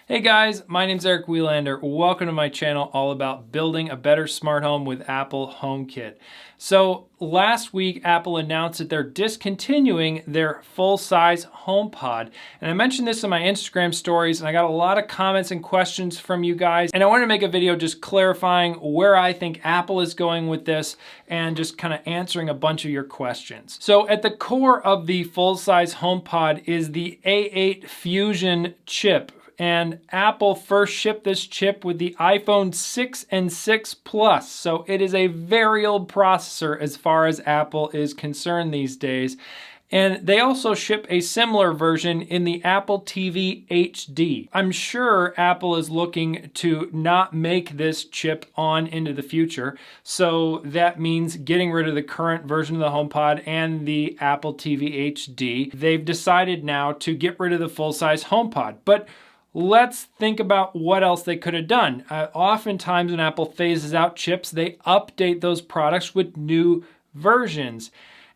Hey guys, my name's Eric Welander. Welcome to my channel all about building a better smart home with Apple HomeKit. So last week, Apple announced that they're discontinuing their full-size HomePod. And I mentioned this in my Instagram stories, and I got a lot of comments and questions from you guys. And I wanted to make a video just clarifying where I think Apple is going with this and just kind of answering a bunch of your questions. So at the core of the full-size HomePod is the A8 Fusion chip. And Apple first shipped this chip with the iPhone 6 and 6 Plus. So it is a very old processor as far as Apple is concerned these days. And they also ship a similar version in the Apple TV HD. I'm sure Apple is looking to not make this chip on into the future. So that means getting rid of the current version of the HomePod and the Apple TV HD. They've decided now to get rid of the full-size HomePod. But let's think about what else they could have done. Oftentimes when Apple phases out chips, they update those products with new versions.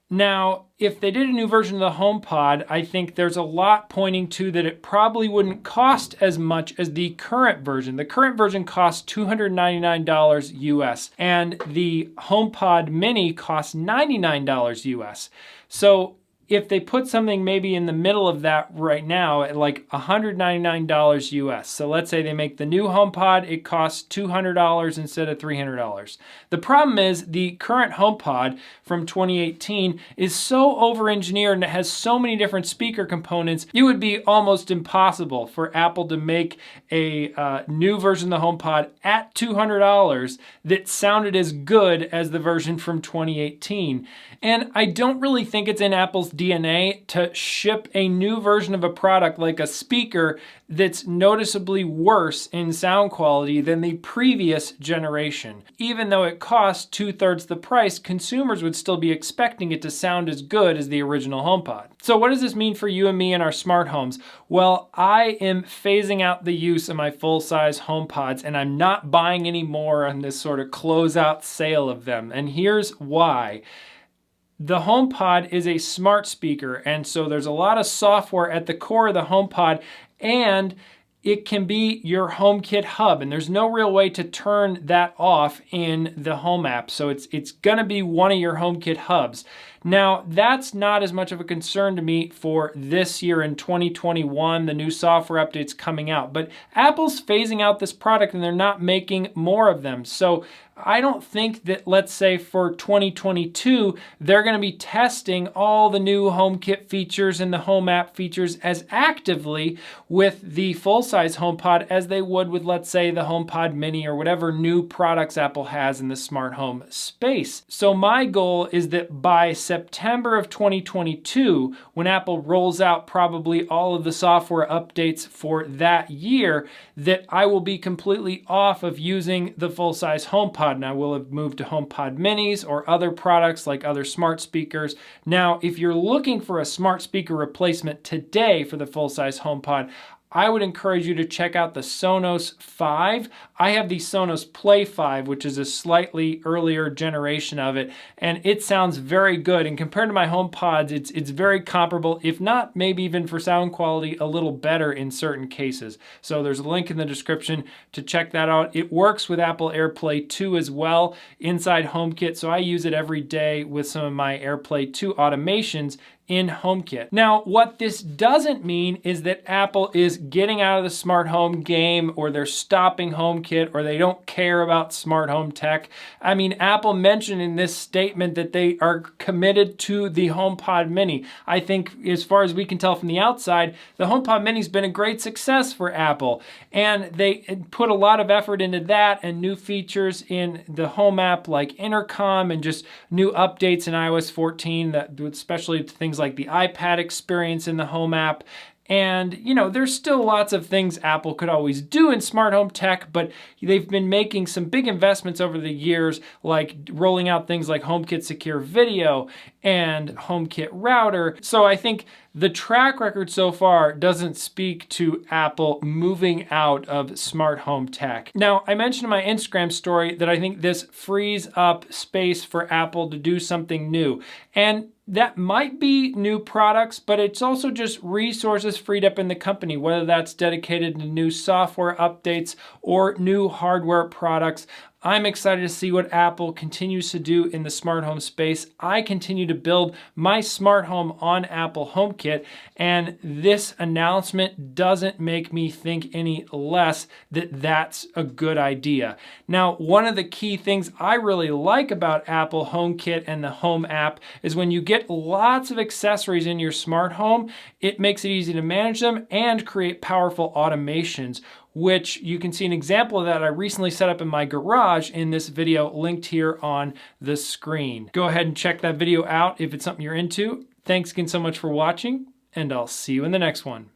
Now, if they did a new version of the HomePod, I think there's a lot pointing to that it probably wouldn't cost as much as the current version. The current version costs $299 US, and the HomePod Mini costs $99 US. So if they put something maybe in the middle of that right now at like $199 US. So let's say they make the new HomePod, it costs $200 instead of $300. The problem is the current HomePod from 2018 is so over-engineered and it has so many different speaker components, it would be almost impossible for Apple to make a new version of the HomePod at $200 that sounded as good as the version from 2018. And I don't really think it's in Apple's DNA to ship a new version of a product like a speaker that's noticeably worse in sound quality than the previous generation. Even though it costs 2/3 the price, consumers would still be expecting it to sound as good as the original HomePod. So what does this mean for you and me in our smart homes? Well, I am phasing out the use of my full-size HomePods and I'm not buying any more on this sort of closeout sale of them. And here's why. The HomePod is a smart speaker, and so there's a lot of software at the core of the HomePod, and it can be your HomeKit hub, and there's no real way to turn that off in the Home app, so it's gonna be one of your HomeKit hubs. Now, that's not as much of a concern to me for this year in 2021, the new software updates coming out, but Apple's phasing out this product and they're not making more of them. So I don't think that, let's say for 2022, they're gonna be testing all the new HomeKit features and the Home app features as actively with the full-size HomePod as they would with, let's say, the HomePod Mini or whatever new products Apple has in the smart home space. So my goal is that by September of 2022, when Apple rolls out probably all of the software updates for that year, that I will be completely off of using the full-size HomePod. And I will have moved to HomePod Minis or other products like other smart speakers. Now, if you're looking for a smart speaker replacement today for the full-size HomePod, I would encourage you to check out the Sonos 5. I have the Sonos Play 5, which is a slightly earlier generation of it, and it sounds very good. And compared to my HomePods, it's very comparable, if not maybe even for sound quality, a little better in certain cases. So there's a link in the description to check that out. It works with Apple AirPlay 2 as well inside HomeKit, so I use it every day with some of my AirPlay 2 automations in HomeKit. Now, what this doesn't mean is that Apple is getting out of the smart home game or they're stopping HomeKit or they don't care about smart home tech. I mean, Apple mentioned in this statement that they are committed to the HomePod Mini. I think as far as we can tell from the outside, the HomePod Mini's been a great success for Apple. And they put a lot of effort into that and new features in the Home app like intercom and just new updates in iOS 14, that especially things like the iPad experience in the Home app. And, you know, there's still lots of things Apple could always do in smart home tech, but they've been making some big investments over the years, like rolling out things like HomeKit Secure Video. and HomeKit router. So I think the track record so far doesn't speak to Apple moving out of smart home tech. Now, I mentioned in my Instagram story that I think this frees up space for Apple to do something new. And that might be new products, but it's also just resources freed up in the company, whether that's dedicated to new software updates or new hardware products. I'm excited to see what Apple continues to do in the smart home space. I continue to build my smart home on Apple HomeKit, and this announcement doesn't make me think any less that that's a good idea. Now, one of the key things I really like about Apple HomeKit and the Home app is when you get lots of accessories in your smart home, it makes it easy to manage them and create powerful automations, which you can see an example of that I recently set up in my garage in this video linked here on the screen. Go ahead and check that video out if it's something you're into. Thanks again so much for watching, and I'll see you in the next one.